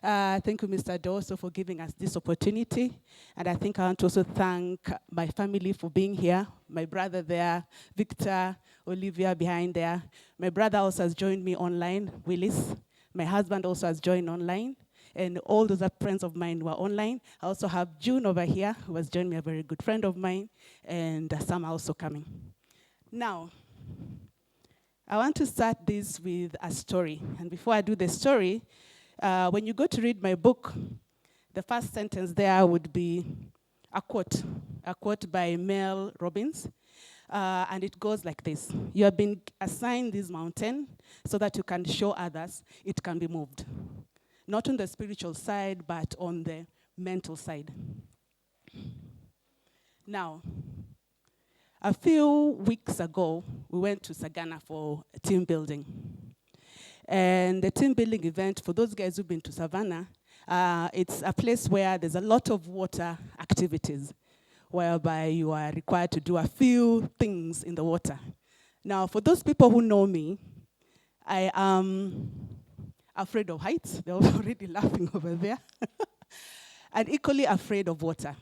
Thank you, Mr. Doso, for giving us this opportunity. And I think I want to also thank my family for being here. My brother there, Victor, Olivia behind there. My brother also has joined me online, Willis. My husband also has joined online. And all those friends of mine who are online. I also have June over here, who has joined me, a very good friend of mine. And some are also coming. Now, I want to start this with a story. And before I do the story, when you go to read my book, the first sentence there would be a quote by Mel Robbins. And it goes like this: you have been assigned this mountain so that you can show others it can be moved. Not on the spiritual side, but on the mental side. Now, a few weeks ago, we went to Sagana for team building. And the team building event, for those guys who've been to Savannah, it's a place where there's a lot of water activities, whereby you are required to do a few things in the water. Now, for those people who know me, I am afraid of heights. They're already laughing over there. And equally afraid of water.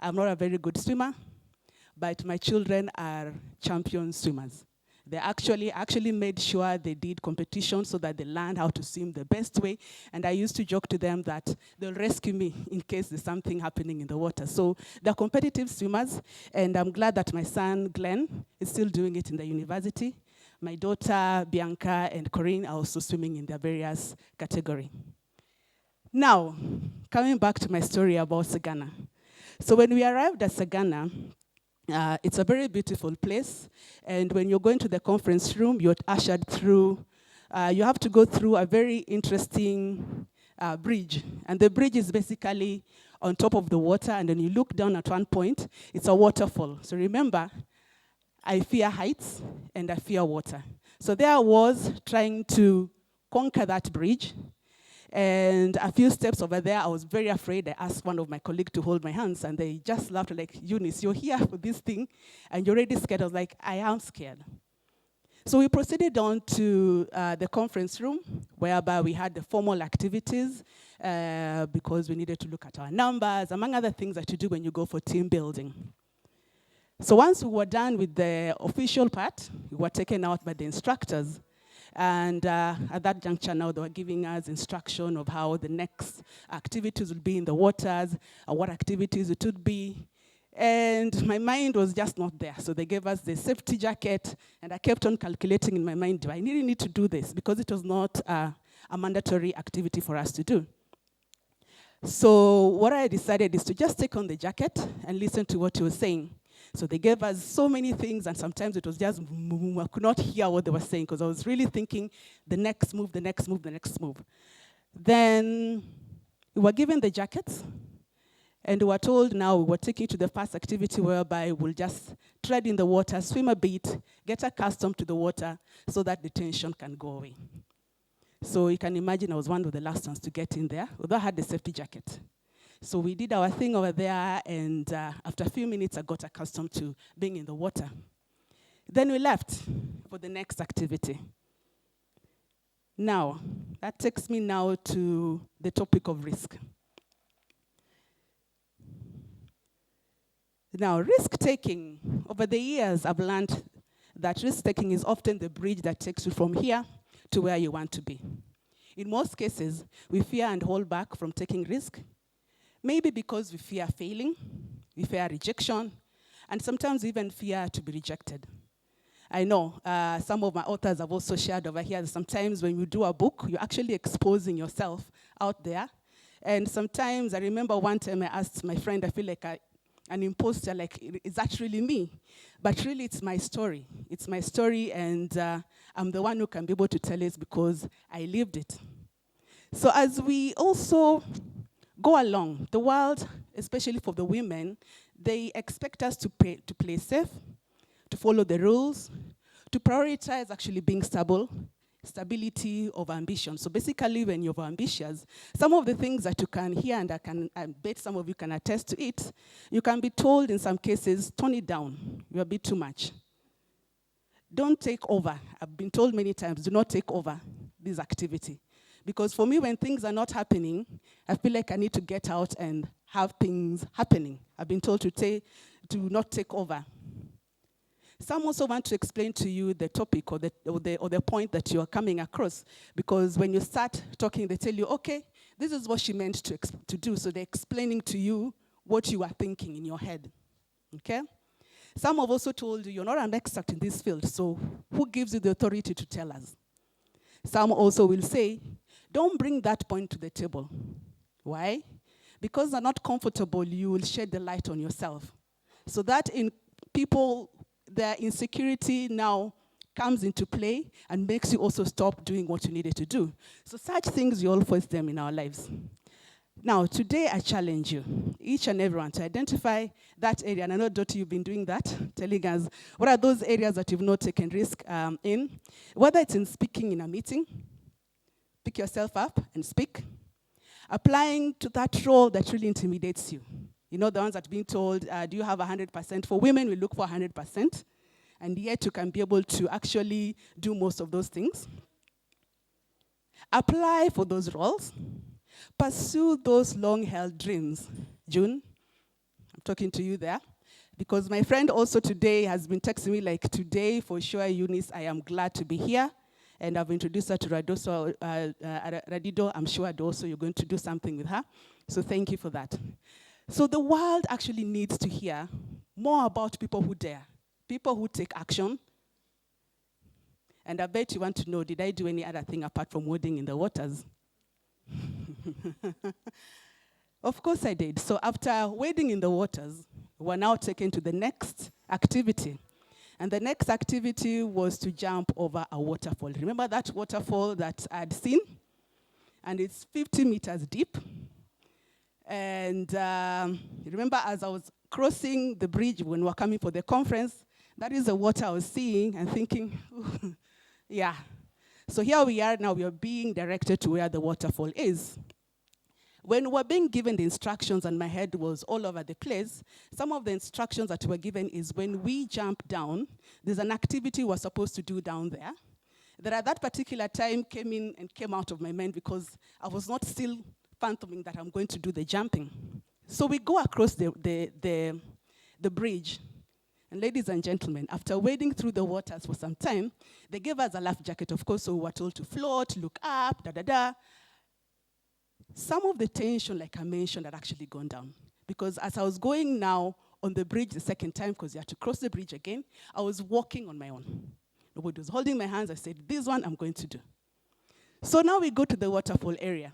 I'm not a very good swimmer, but my children are champion swimmers. They actually made sure they did competition so that they learned how to swim the best way. And I used to joke to them that they'll rescue me in case there's something happening in the water. So they're competitive swimmers, and I'm glad that my son, Glenn, is still doing it in the university. My daughter, Bianca, and Corinne are also swimming in their various categories. Now, coming back to my story about Sagana. So when we arrived at Sagana, it's a very beautiful place, and when you're going to the conference room, you're ushered through, you have to go through a very interesting bridge, and the bridge is basically on top of the water, and then you look down at one point, it's a waterfall. So remember, I fear heights, and I fear water. So there I was trying to conquer that bridge, and a few steps over there, I was very afraid. I asked one of my colleagues to hold my hands, and they just laughed like, Eunice, you're here for this thing, and you're already scared. I was like, I am scared. So we proceeded on to the conference room, whereby we had the formal activities, because we needed to look at our numbers, among other things that you do when you go for team building. So once we were done with the official part, we were taken out by the instructors. And at that juncture now, they were giving us instruction of how the next activities would be in the waters, what activities it would be. And my mind was just not there. So they gave us the safety jacket, and I kept on calculating in my mind, do I really need to do this? Because it was not a mandatory activity for us to do. So what I decided is to just take on the jacket and listen to what he was saying. So they gave us so many things, and sometimes it was just, I could not hear what they were saying because I was really thinking the next move, the next move, the next move. Then we were given the jackets, and we were told now we were taking to the first activity whereby we'll just tread in the water, swim a bit, get accustomed to the water so that the tension can go away. So you can imagine I was one of the last ones to get in there, although I had the safety jacket. So we did our thing over there, and after a few minutes, I got accustomed to being in the water. Then we left for the next activity. Now, that takes me now to the topic of risk. Now, risk-taking, over the years, I've learned that risk-taking is often the bridge that takes you from here to where you want to be. In most cases, we fear and hold back from taking risk. Maybe because we fear failing, we fear rejection, and sometimes even fear to be rejected. I know some of my authors have also shared over here that sometimes when you do a book, you're actually exposing yourself out there. And sometimes I remember one time I asked my friend, I feel like an imposter, like, is that really me? But really, it's my story. It's my story, and I'm the one who can be able to tell it because I lived it. So as we also go along, the world, especially for the women, they expect us to play safe, to follow the rules, to prioritize actually being stability of ambition. So basically, when you're ambitious, some of the things that you can hear, and I bet some of you can attest to it, you can be told in some cases, tone it down, you're a bit too much. Don't take over. I've been told many times, do not take over this activity. Because for me, when things are not happening, I feel like I need to get out and have things happening. I've been told to not take over. Some also want to explain to you the topic or the point that you are coming across. Because when you start talking, they tell you, okay, this is what she meant to do. So they're explaining to you what you are thinking in your head. Okay? Some have also told you, you're not an expert in this field, so who gives you the authority to tell us? Some also will say, don't bring that point to the table. Why? Because they're not comfortable, you will shed the light on yourself. So that in people, their insecurity now comes into play and makes you also stop doing what you needed to do. So such things, you all face them in our lives. Now, today I challenge you, each and everyone, to identify that area. And I know, Dottie, you've been doing that, telling us what are those areas that you've not taken risk in. Whether it's in speaking in a meeting, pick yourself up and speak. Applying to that role that really intimidates you. You know, the ones that are being told, do you have 100%? For women, we look for 100%. And yet you can be able to actually do most of those things. Apply for those roles. Pursue those long-held dreams. June, I'm talking to you there. Because my friend also today has been texting me like, today, for sure, Eunice, I am glad to be here. And I've introduced her to Radido. I'm sure also you're going to do something with her. So thank you for that. So the world actually needs to hear more about people who dare, people who take action. And I bet you want to know, did I do any other thing apart from wading in the waters? Of course I did. So after wading in the waters, we're now taken to the next activity. And the next activity was to jump over a waterfall. Remember that waterfall that I'd seen? And it's 50 meters deep. And remember, as I was crossing the bridge when we were coming for the conference, that is the water I was seeing and thinking, yeah. So here we are now, we are being directed to where the waterfall is. When we were being given the instructions and my head was all over the place, some of the instructions that were given is when we jump down, there's an activity we're supposed to do down there. That at that particular time came out of my mind because I was not still fathoming that I'm going to do the jumping. So we go across the bridge. And ladies and gentlemen, after wading through the waters for some time, they gave us a life jacket, of course, so we were told to float, look up, da-da-da. Some of the tension, like I mentioned, had actually gone down. Because as I was going now on the bridge the second time, because you had to cross the bridge again, I was walking on my own. Nobody was holding my hands. I said, this one I'm going to do. So now we go to the waterfall area.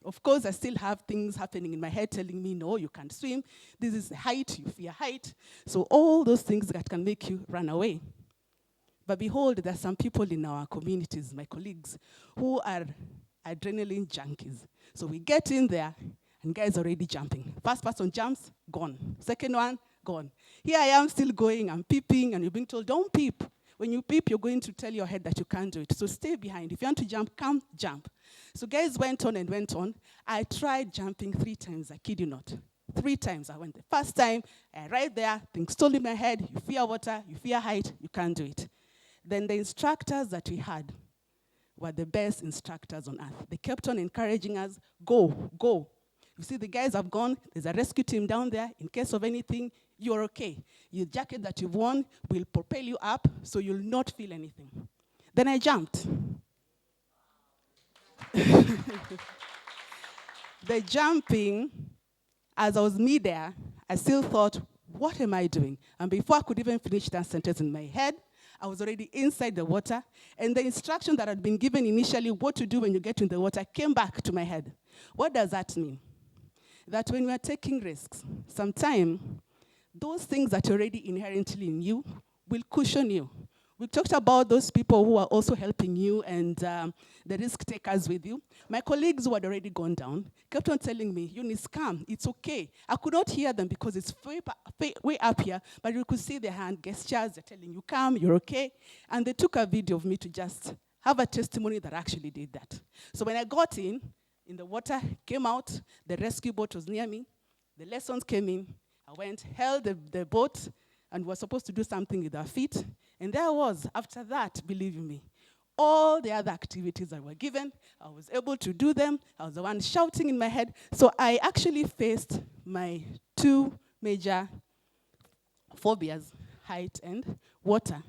Of course, I still have things happening in my head telling me, no, you can't swim. This is height, you fear height. So all those things that can make you run away. But behold, there are some people in our communities, my colleagues, who are adrenaline junkies. So we get in there, and guys already jumping. First person jumps, gone. Second one, gone. Here I am still going, I'm peeping, and you're being told, don't peep. When you peep, you're going to tell your head that you can't do it. So stay behind. If you want to jump, come jump. So guys went on and went on. I tried jumping 3 times, I kid you not. 3 times I went. The first time, right there, things stole in my head. You fear water, you fear height, you can't do it. Then the instructors that we had were the best instructors on earth. They kept on encouraging us, go, go. You see, the guys have gone. There's a rescue team down there. In case of anything, you're okay. Your jacket that you've worn will propel you up, so you'll not feel anything. Then I jumped. The jumping, as I was mid-air, I still thought, what am I doing? And before I could even finish that sentence in my head, I was already inside the water. And the instruction that had been given initially, what to do when you get in the water, came back to my head. What does that mean? That when we are taking risks, sometimes those things that are already inherently in you will cushion you. We talked about those people who are also helping you and the risk takers with you. My colleagues who had already gone down kept on telling me, Eunice, come, it's okay. I could not hear them because it's way up here, but you could see their hand gestures. They're telling you, come, you're okay. And they took a video of me to just have a testimony that I actually did that. So when I got in the water, came out, the rescue boat was near me, the lessons came in, I went, held the boat, and was supposed to do something with our feet. And there I was, after that, believe me, all the other activities that were given, I was able to do them. I was the one shouting in my head. So I actually faced my two major phobias, height and water.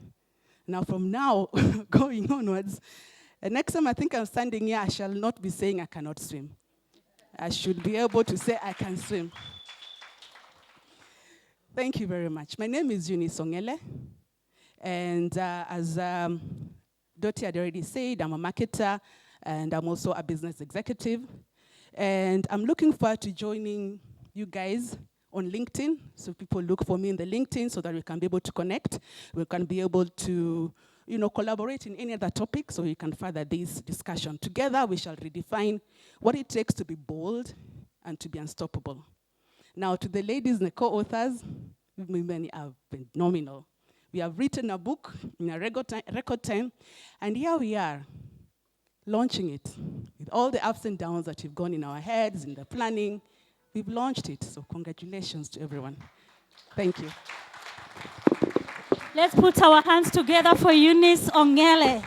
Now, from now going onwards, the next time I think I'm standing here, I shall not be saying I cannot swim. I should be able to say I can swim. Thank you very much. My name is Eunice. And as Dottie had already said, I'm a marketer, and I'm also a business executive. And I'm looking forward to joining you guys on LinkedIn. So people look for me in the LinkedIn so that we can be able to connect. We can be able to, collaborate in any other topic so we can further this discussion. Together, we shall redefine what it takes to be bold and to be unstoppable. Now, to the ladies and the co-authors, many have been phenomenal. We have written a book in a record time, and here we are, launching it. With all the ups and downs that have gone in our heads, in the planning, we've launched it. So congratulations to everyone. Thank you. Let's put our hands together for Eunice Ongele.